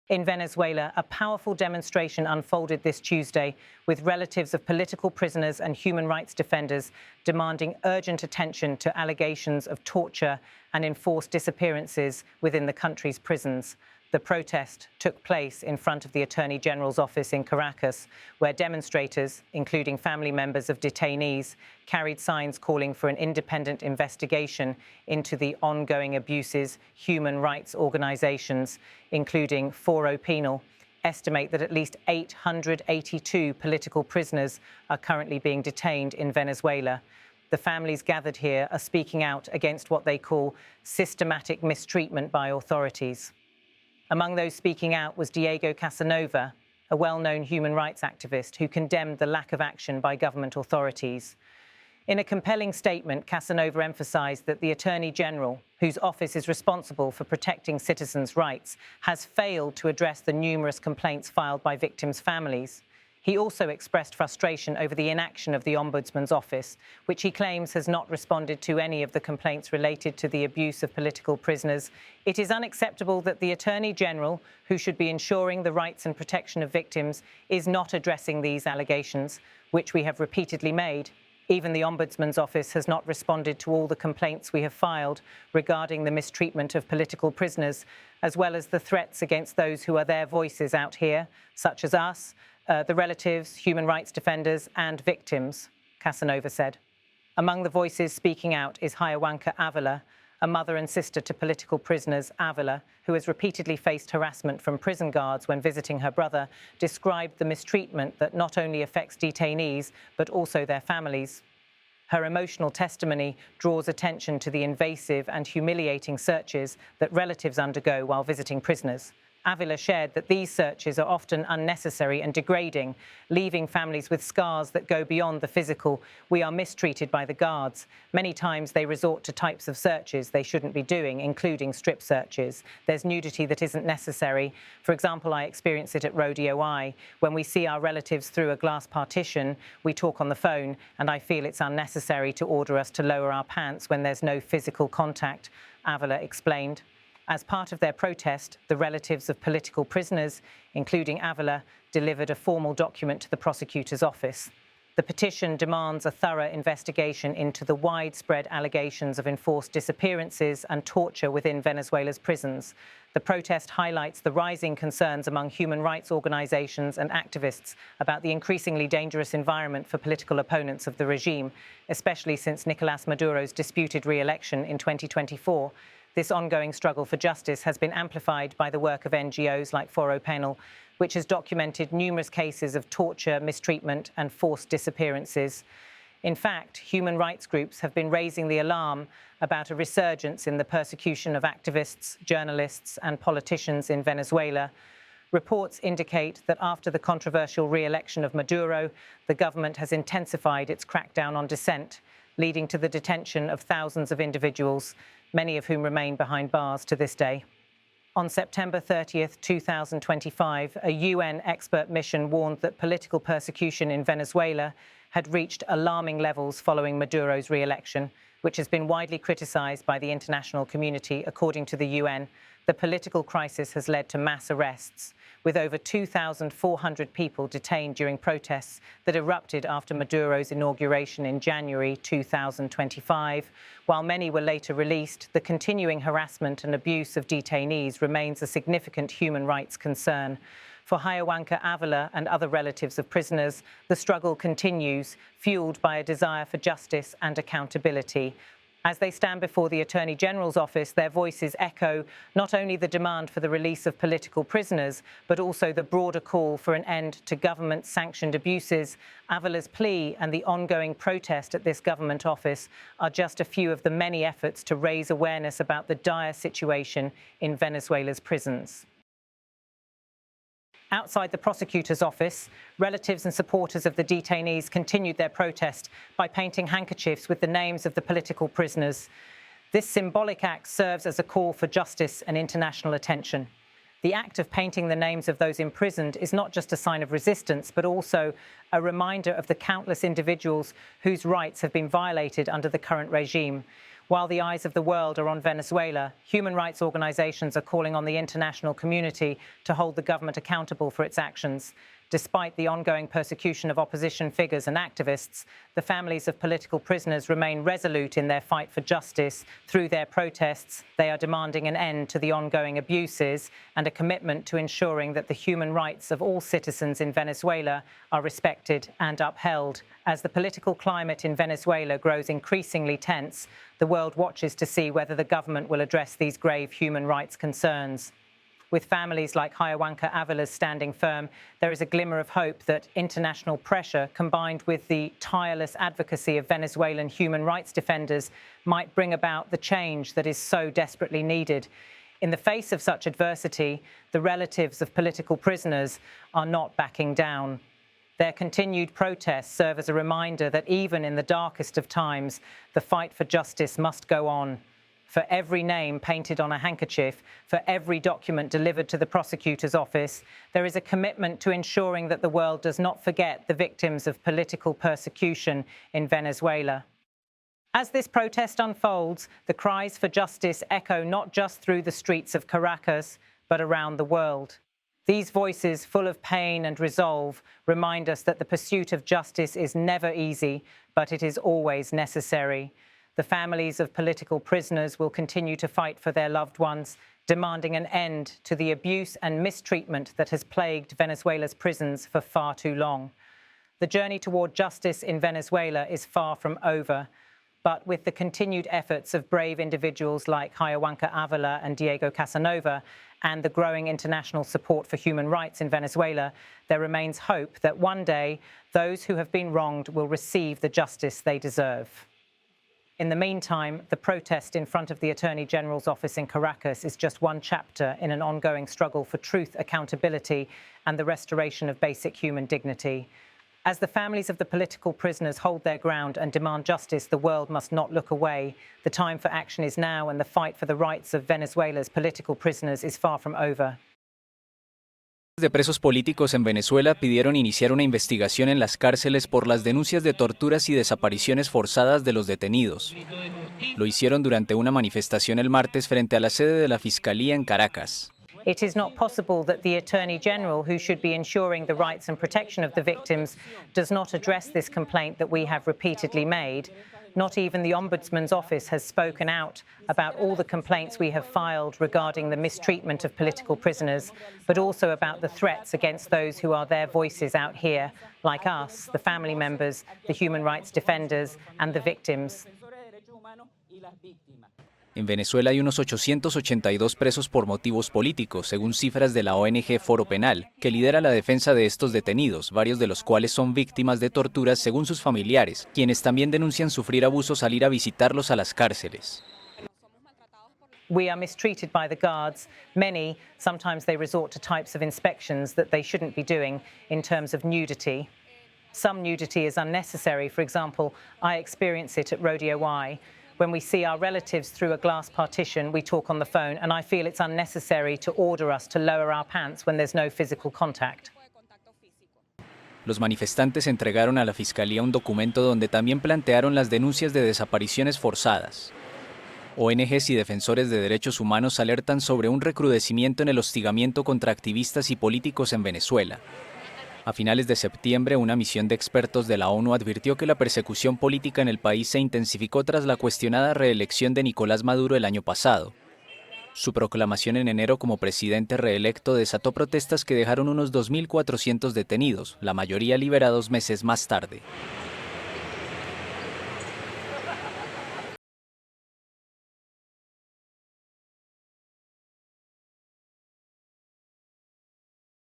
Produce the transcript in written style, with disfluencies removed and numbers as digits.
In Venezuela, a powerful demonstration unfolded this Tuesday with relatives of political prisoners and human rights defenders demanding urgent attention to allegations of torture and enforced disappearances within the country's prisons. The protest took place in front of the Attorney General's office in Caracas, where demonstrators, including family members of detainees, carried signs calling for an independent investigation into the ongoing abuses. Human rights organizations, including Foro Penal, estimate that at least 882 political prisoners are currently being detained in Venezuela. The families gathered here are speaking out against what they call systematic mistreatment by authorities. Among those speaking out was Diego Casanova, a well-known human rights activist who condemned the lack of action by government authorities. In a compelling statement, Casanova emphasized that the Attorney General, whose office is responsible for protecting citizens' rights, has failed to address the numerous complaints filed by victims' families. He also expressed frustration over the inaction of the Ombudsman's office, which he claims has not responded to any of the complaints related to the abuse of political prisoners. It is unacceptable that the Attorney General, who should be ensuring the rights and protection of victims, is not addressing these allegations, which we have repeatedly made. Even the Ombudsman's office has not responded to all the complaints we have filed regarding the mistreatment of political prisoners, as well as the threats against those who are their voices out here, such as us, the relatives, human rights defenders and victims, Casanova said. Among the voices speaking out is Hiowanka Ávila, a mother and sister to political prisoners. Ávila, who has repeatedly faced harassment from prison guards when visiting her brother, described the mistreatment that not only affects detainees, but also their families. Her emotional testimony draws attention to the invasive and humiliating searches that relatives undergo while visiting prisoners. Ávila shared that these searches are often unnecessary and degrading, leaving families with scars that go beyond the physical. We are mistreated by the guards. Many times they resort to types of searches they shouldn't be doing, including strip searches. There's nudity that isn't necessary. For example, I experience it at Rodeo I. When we see our relatives through a glass partition, we talk on the phone, and I feel it's unnecessary to order us to lower our pants when there's no physical contact, Ávila explained. As part of their protest, the relatives of political prisoners, including Ávila, delivered a formal document to the prosecutor's office. The petition demands a thorough investigation into the widespread allegations of enforced disappearances and torture within Venezuela's prisons. The protest highlights the rising concerns among human rights organizations and activists about the increasingly dangerous environment for political opponents of the regime, especially since Nicolás Maduro's disputed re-election in 2024. This ongoing struggle for justice has been amplified by the work of NGOs like Foro Penal, which has documented numerous cases of torture, mistreatment and forced disappearances. In fact, human rights groups have been raising the alarm about a resurgence in the persecution of activists, journalists and politicians in Venezuela. Reports indicate that after the controversial re-election of Maduro, the government has intensified its crackdown on dissent, leading to the detention of thousands of individuals, many of whom remain behind bars to this day. On September 30th, 2025, a UN expert mission warned that political persecution in Venezuela had reached alarming levels following Maduro's re-election, which has been widely criticized by the international community. According to the UN, the political crisis has led to mass arrests, with over 2,400 people detained during protests that erupted after Maduro's inauguration in January 2025. While many were later released, the continuing harassment and abuse of detainees remains a significant human rights concern. For Hiowanka Ávila and other relatives of prisoners, the struggle continues, fueled by a desire for justice and accountability. As they stand before the Attorney General's office, their voices echo not only the demand for the release of political prisoners, but also the broader call for an end to government-sanctioned abuses. Ávila's plea and the ongoing protest at this government office are just a few of the many efforts to raise awareness about the dire situation in Venezuela's prisons. Outside the prosecutor's office, relatives and supporters of the detainees continued their protest by painting handkerchiefs with the names of the political prisoners. This symbolic act serves as a call for justice and international attention. The act of painting the names of those imprisoned is not just a sign of resistance, but also a reminder of the countless individuals whose rights have been violated under the current regime. While the eyes of the world are on Venezuela, human rights organizations are calling on the international community to hold the government accountable for its actions. Despite the ongoing persecution of opposition figures and activists, the families of political prisoners remain resolute in their fight for justice. Through their protests, they are demanding an end to the ongoing abuses and a commitment to ensuring that the human rights of all citizens in Venezuela are respected and upheld. As the political climate in Venezuela grows increasingly tense, the world watches to see whether the government will address these grave human rights concerns. With families like Hiowanka Ávila's standing firm, there is a glimmer of hope that international pressure, combined with the tireless advocacy of Venezuelan human rights defenders, might bring about the change that is so desperately needed. In the face of such adversity, the relatives of political prisoners are not backing down. Their continued protests serve as a reminder that even in the darkest of times, the fight for justice must go on. For every name painted on a handkerchief, for every document delivered to the prosecutor's office, there is a commitment to ensuring that the world does not forget the victims of political persecution in Venezuela. As this protest unfolds, the cries for justice echo not just through the streets of Caracas, but around the world. These voices, full of pain and resolve, remind us that the pursuit of justice is never easy, but it is always necessary. The families of political prisoners will continue to fight for their loved ones, demanding an end to the abuse and mistreatment that has plagued Venezuela's prisons for far too long. The journey toward justice in Venezuela is far from over, but with the continued efforts of brave individuals like Hiowanka Ávila and Diego Casanova, and the growing international support for human rights in Venezuela, there remains hope that one day those who have been wronged will receive the justice they deserve. In the meantime, the protest in front of the Attorney General's office in Caracas is just one chapter in an ongoing struggle for truth, accountability, and the restoration of basic human dignity. As the families of the political prisoners hold their ground and demand justice, the world must not look away. The time for action is now, and the fight for the rights of Venezuela's political prisoners is far from over. De presos políticos en Venezuela pidieron iniciar una investigación en las cárceles por las denuncias de torturas y desapariciones forzadas de los detenidos. Lo hicieron durante una manifestación el martes frente a la sede de la Fiscalía en Caracas. It is not possible that the Attorney General, who should be ensuring the rights and protection of the victims, does not address this complaint that we have repeatedly made. Not even the Ombudsman's office has spoken out about all the complaints we have filed regarding the mistreatment of political prisoners, but also about the threats against those who are their voices out here, like us, the family members, the human rights defenders, and the victims. En Venezuela hay unos 882 presos por motivos políticos, según cifras de la ONG Foro Penal, que lidera la defensa de estos detenidos, varios de los cuales son víctimas de torturas según sus familiares, quienes también denuncian sufrir abusos al ir a visitarlos a las cárceles. We are mistreated by the guards. Many, sometimes they resort to types of inspections that they shouldn't be doing in terms of nudity. Some nudity is unnecessary. For example, I experience it at Rodeo Y. When we see our relatives through a glass partition, we talk on the phone, and I feel it's unnecessary to order us to lower our pants when there's no physical contact. Los manifestantes entregaron a la Fiscalía un documento donde también plantearon las denuncias de desapariciones forzadas. ONGs y defensores de derechos humanos alertan sobre un recrudecimiento en el hostigamiento contra activistas y políticos en Venezuela. A finales de septiembre, una misión de expertos de la ONU advirtió que la persecución política en el país se intensificó tras la cuestionada reelección de Nicolás Maduro el año pasado. Su proclamación en enero como presidente reelecto desató protestas que dejaron unos 2.400 detenidos, la mayoría liberados meses más tarde.